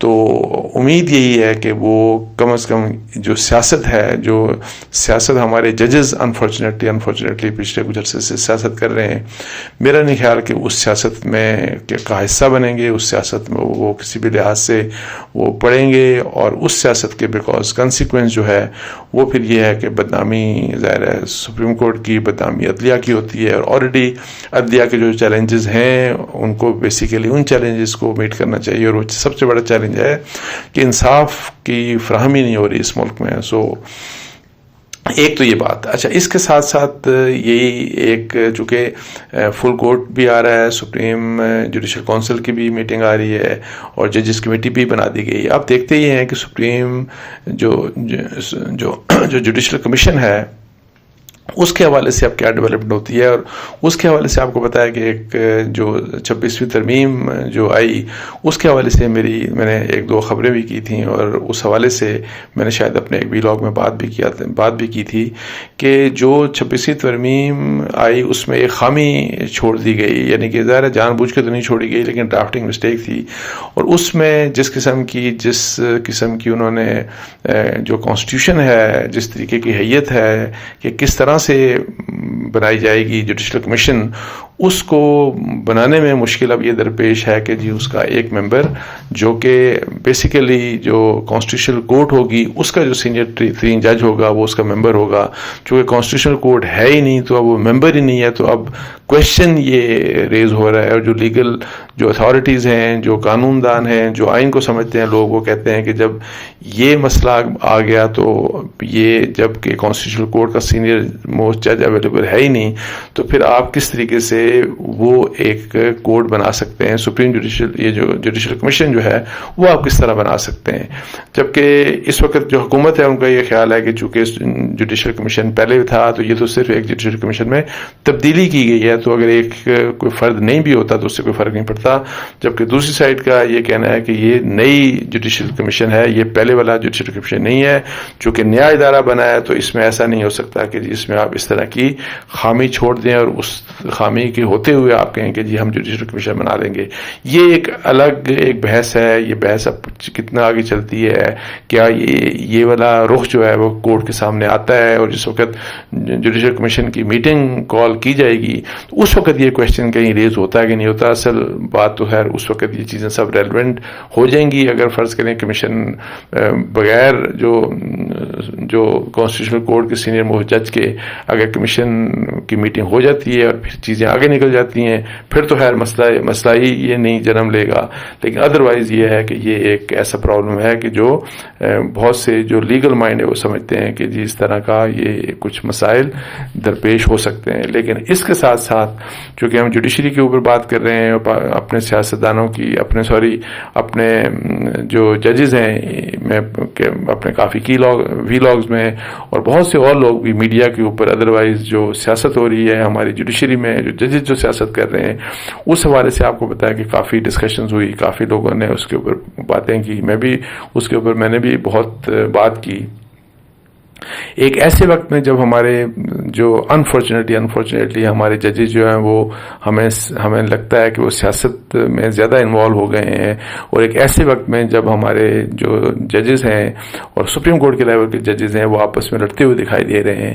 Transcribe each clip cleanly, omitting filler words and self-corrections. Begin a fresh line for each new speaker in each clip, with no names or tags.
تو امید یہی ہے کہ وہ کم از کم جو سیاست ہے، جو سیاست ہمارے ججز انفارچونیٹلی پچھلے کچھ عرصے سے سیاست کر رہے ہیں، میرا نہیں خیال کہ اس سیاست میں کا حصہ بنیں گے. اس سیاست میں وہ کسی بھی لحاظ سے وہ پڑھیں گے، اور اس سیاست کے بیکاز کنسیکوینس جو ہے وہ پھر یہ ہے کہ بدنامی، ظاہر ہے سپریم کورٹ کی بدنامی عدلیہ کی ہوتی ہے، اور آلریڈی عدلیہ کے جو چیلنجز ہیں ان کو بیسیکلی ان چیلنجز کو میٹ کرنا چاہیے. اور وہ سب سے بڑا چیلنج ہے کہ انصاف کی فراہمی نہیں ہو رہی اس ملک میں. سو ایک تو یہ بات. اچھا، اس کے ساتھ ساتھ یہی ایک چونکہ فل کورٹ بھی آ رہا ہے، سپریم جوڈیشل کونسل کی بھی میٹنگ آ رہی ہے، اور ججز کمیٹی بھی بنا دی گئی. آپ دیکھتے ہی ہیں کہ سپریم جو جوڈیشل کمیشن ہے اس کے حوالے سے اب کیا ڈیولپمنٹ ہوتی ہے. اور اس کے حوالے سے آپ کو پتا ہے کہ ایک جو 26ویں ترمیم جو آئی اس کے حوالے سے میں نے ایک دو خبریں بھی کی تھیں، اور اس حوالے سے میں نے شاید اپنے ایک ویلاگ میں بات بھی کی تھی کہ جو 26ویں ترمیم آئی اس میں ایک خامی چھوڑ دی گئی، یعنی کہ ظاہر جان بوجھ کے تو نہیں چھوڑی گئی لیکن ڈرافٹنگ مسٹیک تھی. اور اس میں جس قسم کی انہوں نے جو کانسٹیٹیوشن ہے، جس طریقے کی حیت ہے کہ کس طرح سے بنائی جائے گی جوڈیشل کمیشن، اس کو بنانے میں مشکل اب یہ درپیش ہے کہ جی اس کا ایک ممبر جو کہ بیسیکلی جو کانسٹیٹیوشنل کورٹ ہوگی اس کا جو سینئر ترین جج ہوگا وہ اس کا ممبر ہوگا. چونکہ کانسٹیٹیوشنل کورٹ ہے ہی نہیں تو اب وہ ممبر ہی نہیں ہے، تو اب کویشچن یہ ریز ہو رہا ہے. اور جو لیگل جو اتھارٹیز ہیں، جو قانون دان ہیں، جو آئین کو سمجھتے ہیں لوگ، وہ کہتے ہیں کہ جب یہ مسئلہ آ گیا تو یہ جب کہ کانسٹیٹیوشنل کورٹ کا سینئر موسٹ جج اویلیبل ہے ہی نہیں، تو پھر آپ کس طریقے سے وہ ایک کوڈ بنا سکتے ہیں؟ سپریم جوڈیشل کمیشن جو ہے وہ آپ کس طرح بنا سکتے ہیں؟ جبکہ اس وقت جو حکومت ہے ان کا یہ خیال ہے کہ چونکہ جوڈیشل کمیشن پہلے تھا تو یہ تو صرف ایک جوڈیشل کمیشن میں تبدیلی کی گئی ہے، تو اگر ایک کوئی فرد نہیں بھی ہوتا تو اس سے کوئی فرق نہیں پڑتا. جبکہ دوسری سائڈ کا یہ کہنا ہے کہ یہ نئی جوڈیشل کمیشن ہے، یہ پہلے والا جوڈیشل کمیشن نہیں ہے. چونکہ نیا ادارہ بنا ہے تو اس میں ایسا نہیں ہو سکتا کہ اس میں آپ اس طرح کی خامی چھوڑ دیں اور اس خامی کے ہوتے ہوئے آپ کہیں کہ جی ہم جوڈیشل کمیشن بنا دیں گے. یہ ایک الگ ایک بحث ہے. یہ بحث اب کتنا آگے چلتی ہے، کیا یہ والا رخ جو ہے وہ کورٹ کے سامنے آتا ہے، اور جس وقت جوڈیشل کمیشن کی میٹنگ کال کی جائے گی تو اس وقت یہ کویشچن کہیں ریز ہوتا ہے کہ نہیں ہوتا. اصل بات تو خیر اس وقت یہ چیزیں سب ریلیونٹ ہو جائیں گی. اگر فرض کریں کمیشن بغیر جو کانسٹیٹیوشنل کورٹ کے سینئر موسٹ جج کے اگر کمیشن کی میٹنگ ہو جاتی ہے اور پھر چیزیں آگے نکل جاتی ہیں پھر تو خیر مسئلہ ہی یہ نہیں جنم لے گا. لیکن ادروائز یہ ہے کہ یہ ایک ایسا پرابلم ہے کہ جو بہت سے جو لیگل مائنڈ ہے وہ سمجھتے ہیں کہ جی اس طرح کا یہ کچھ مسائل درپیش ہو سکتے ہیں. لیکن اس کے ساتھ ساتھ چونکہ ہم جوڈیشری کے اوپر بات کر رہے ہیں، اپنے سیاستدانوں کی اپنے جو ججز ہیں، میں اپنے کافی ویلاگز میں اور بہت سے اور لوگ بھی میڈیا کے اوپر ادروائز جو سیاست ہو رہی ہے ہماری جوڈیشری میں، جو ججز جو سیاست کر رہے ہیں، اس حوالے سے آپ کو پتا ہے کہ کافی ڈسکشنز ہوئی، کافی لوگوں نے اس کے اوپر باتیں کی، میں نے بھی بہت بات کی. ایک ایسے وقت میں جب ہمارے جو انفارچونیٹلی ہمارے ججز جو ہیں وہ ہمیں لگتا ہے کہ وہ سیاست میں زیادہ انوالو ہو گئے ہیں، اور ایک ایسے وقت میں جب ہمارے جو ججز ہیں اور سپریم کورٹ کے لیول کے ججز ہیں وہ آپس میں لڑتے ہوئے دکھائی دے رہے ہیں،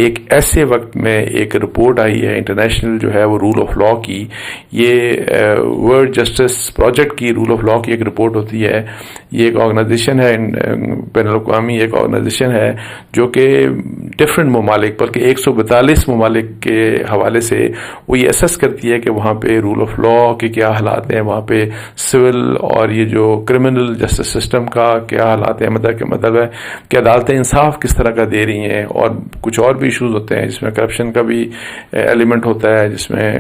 ایک ایسے وقت میں ایک رپورٹ آئی ہے انٹرنیشنل جو ہے وہ رول آف لا کی. یہ ورلڈ جسٹس پروجیکٹ کی رول آف لا کی ایک رپورٹ ہوتی ہے. یہ ایک آرگنائزیشن ہے، بین الاقوامی ایک آرگنائزیشن ہے جو کہ ڈفرینٹ ممالک بلکہ 142 ممالک کے حوالے سے وہ یہ اسیس کرتی ہے کہ وہاں پہ رول آف لا کے کیا حالات ہیں، وہاں پہ سول اور یہ جو کرمنل جسٹس سسٹم کا کیا حالات ہیں، مطلب ہے کہ عدالتیں انصاف کس طرح کا دے رہی ہیں، اور کچھ اور بھی ایشوز ہوتے ہیں جس میں کرپشن کا بھی ایلیمنٹ ہوتا ہے، جس میں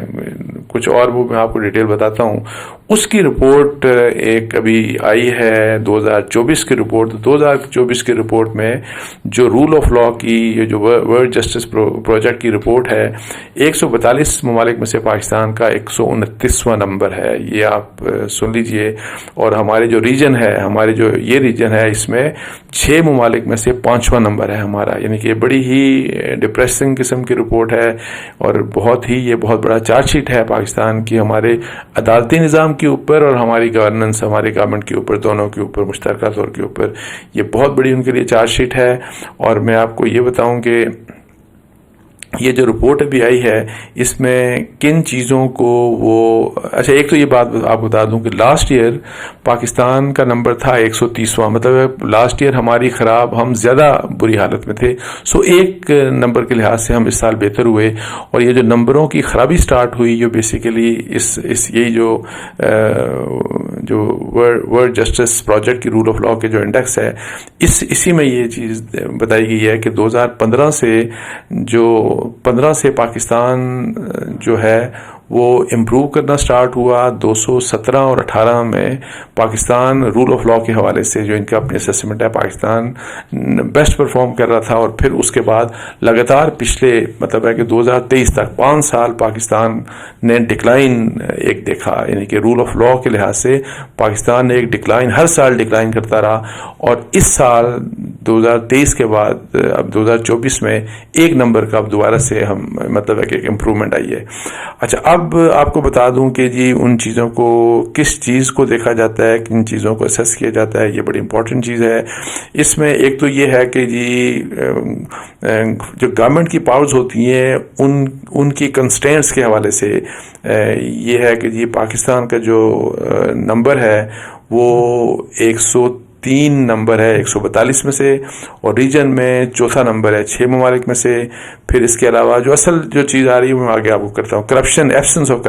کچھ اور وہ میں آپ کو ڈیٹیل بتاتا ہوں. اس کی رپورٹ ایک ابھی آئی ہے 2024 کی رپورٹ. 2024 کی رپورٹ میں جو رول آف لا کی یہ جو ورلڈ جسٹس پروجیکٹ کی رپورٹ ہے، 142 ممالک میں سے پاکستان کا 129واں نمبر ہے. یہ آپ سن لیجئے. اور ہمارے جو ریجن ہے، ہمارے جو یہ ریجن ہے، اس میں 6 ممالک میں سے 5واں نمبر ہے ہمارا. یعنی کہ بڑی ہی ڈپریسنگ قسم کی رپورٹ ہے، اور بہت بڑا چارج شیٹ ہے پاکستان کی ہمارے عدالتی نظام کے اوپر اور ہماری گورننس، ہماری گورنمنٹ کے اوپر، دونوں کے اوپر مشترکہ طور کے اوپر یہ بہت بڑی ان کے لیے چارج شیٹ ہے. اور میں آپ کو یہ بتاؤں کہ یہ جو رپورٹ ابھی آئی ہے اس میں کن چیزوں کو وہ اچھا، ایک تو یہ بات آپ بتا دوں کہ لاسٹ ایئر پاکستان کا نمبر تھا 130واں، مطلب لاسٹ ایئر ہماری خراب، ہم زیادہ بری حالت میں تھے. سو ایک نمبر کے لحاظ سے ہم اس سال بہتر ہوئے. اور یہ جو نمبروں کی خرابی سٹارٹ ہوئی، جو بیسیکلی یہی جو ورلڈ جسٹس پروجیکٹ کی رول آف لاء کے جو انڈیکس ہے، اسی میں یہ چیز بتائی گئی ہے کہ 2015 سے پاکستان جو ہے وہ امپروو کرنا سٹارٹ ہوا. 217 اور 18 میں پاکستان رول آف لاء کے حوالے سے جو ان کا اپنی اسیسمنٹ ہے، پاکستان بیسٹ پرفارم کر رہا تھا. اور پھر اس کے بعد لگاتار پچھلے مطلب ہے کہ 2023 تک 5 سال پاکستان نے ڈکلائن ایک دیکھا، یعنی کہ رول آف لاء کے لحاظ سے پاکستان نے ایک ڈکلائن، ہر سال ڈکلائن کرتا رہا. اور اس سال 2023 کے بعد اب 2024 میں ایک نمبر کا اب دوبارہ سے ہم مطلب ہے کہ ایک امپرومنٹ آئی ہے. اچھا، اب آپ کو بتا دوں کہ جی ان چیزوں کو کس چیز کو دیکھا جاتا ہے، کن چیزوں کو اسیس کیا جاتا ہے، یہ بڑی امپورٹنٹ چیز ہے. اس میں ایک تو یہ ہے کہ جی جو گورنمنٹ کی پاورز ہوتی ہیں ان کی کنسٹرینٹس کے حوالے سے یہ ہے کہ جی پاکستان کا جو نمبر ہے وہ 103 نمبر ہے 142 میں سے، اور ریجن میں چوتھا نمبر ہے 6 ممالک میں سے. پھر اس کے علاوہ جو اصل جو چیز آ رہی ہے میں آگے آپ کو کرتا ہوں، کرپشن، ایبسنس آف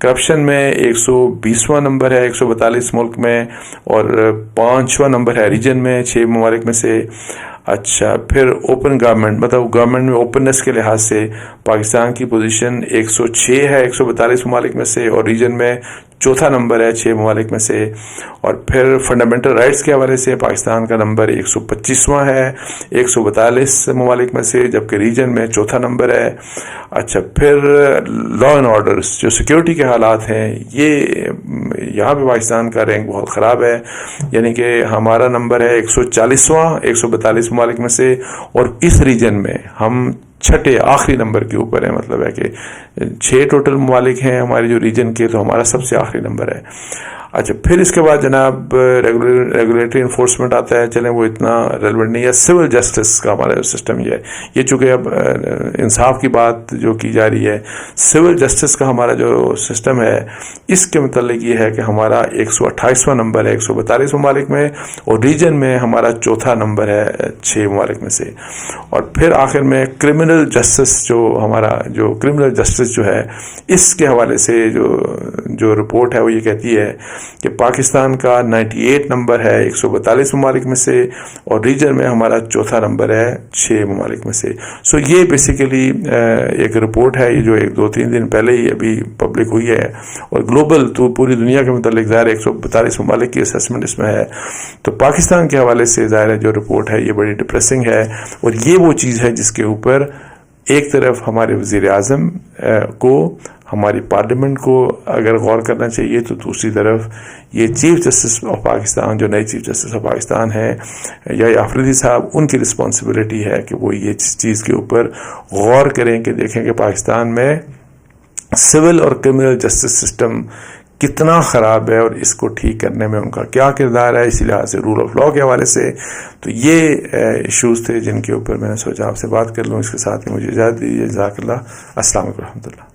کرپشن میں 120واں نمبر ہے 142 ملک میں، اور 5واں نمبر ہے ریجن میں 6 ممالک میں سے. اچھا، پھر اوپن گورنمنٹ، مطلب گورنمنٹ میں اوپننس کے لحاظ سے پاکستان کی پوزیشن 106 ہے 142 ممالک میں سے، اور ریجن میں چوتھا نمبر ہے 6 ممالک میں سے. اور پھر فنڈامنٹل رائٹس کے حوالے سے پاکستان کا نمبر 125واں ہے 142 ممالک میں سے، جبکہ ریجن میں چوتھا نمبر ہے. اچھا، پھر لا اینڈ آرڈرس، جو سیکیورٹی کے حالات ہیں، یہاں پہ پاکستان کا رینک بہت خراب ہے، یعنی کہ ہمارا نمبر ہے 140واں 142 ممالک میں سے، اور اس ریجن میں ہم چھٹے آخری نمبر کے اوپر ہے. مطلب ہے کہ 6 ٹوٹل ممالک ہیں ہمارے جو ریجن کے، تو ہمارا سب سے آخری نمبر ہے. اچھا، پھر اس کے بعد جناب ریگولیٹری انفورسمنٹ آتا ہے. چلیں وہ اتنا ریلیونٹ نہیں ہے. سول جسٹس کا ہمارا سسٹم یہ چونکہ اب انصاف کی بات جو کی جا رہی ہے، سول جسٹس کا ہمارا جو سسٹم ہے اس کے متعلق یہ ہے کہ ہمارا 128واں نمبر ہے 142 ممالک میں، اور ریجن میں ہمارا چوتھا نمبر ہے 6 ممالک میں سے. اور پھر آخر میں کرمنل جسٹس، جو ہمارا جو کرمنل جسٹس جو ہے، اس کے حوالے سے جو رپورٹ ہے وہ یہ کہتی ہے کہ پاکستان کا 98 نمبر ہے 142 ممالک میں سے، اور ریجن میں ہمارا چوتھا نمبر ہے 6 ممالک میں سے. سو یہ بیسیکلی ایک رپورٹ ہے جو 2-3 دن پہلے ہی ابھی پبلک ہوئی ہے، اور گلوبل تو پوری دنیا کے متعلق ظاہر 142 ممالک کی اسیسمنٹ اس میں ہے. تو پاکستان کے حوالے سے ظاہر ہے جو رپورٹ ہے یہ بڑی ڈپریسنگ ہے. اور یہ وہ چیز ہے جس کے اوپر ایک طرف ہمارے وزیر اعظم کو، ہماری پارلیمنٹ کو اگر غور کرنا چاہیے، تو دوسری طرف یہ چیف جسٹس آف پاکستان، جو نئے چیف جسٹس آف پاکستان ہیں یا آفریدی صاحب، ان کی رسپانسبلٹی ہے کہ وہ یہ چیز کے اوپر غور کریں کہ دیکھیں کہ پاکستان میں سول اور کرمنل جسٹس سسٹم کتنا خراب ہے، اور اس کو ٹھیک کرنے میں ان کا کیا کردار ہے. اسی لحاظ سے رول آف لاء کے حوالے سے تو یہ ایشوز تھے جن کے اوپر میں نے سوچا آپ سے بات کر لوں. اس کے ساتھ ہی مجھے اجازت دیجیے. جزاک اللہ. السلام علیکم و رحمۃ اللہ.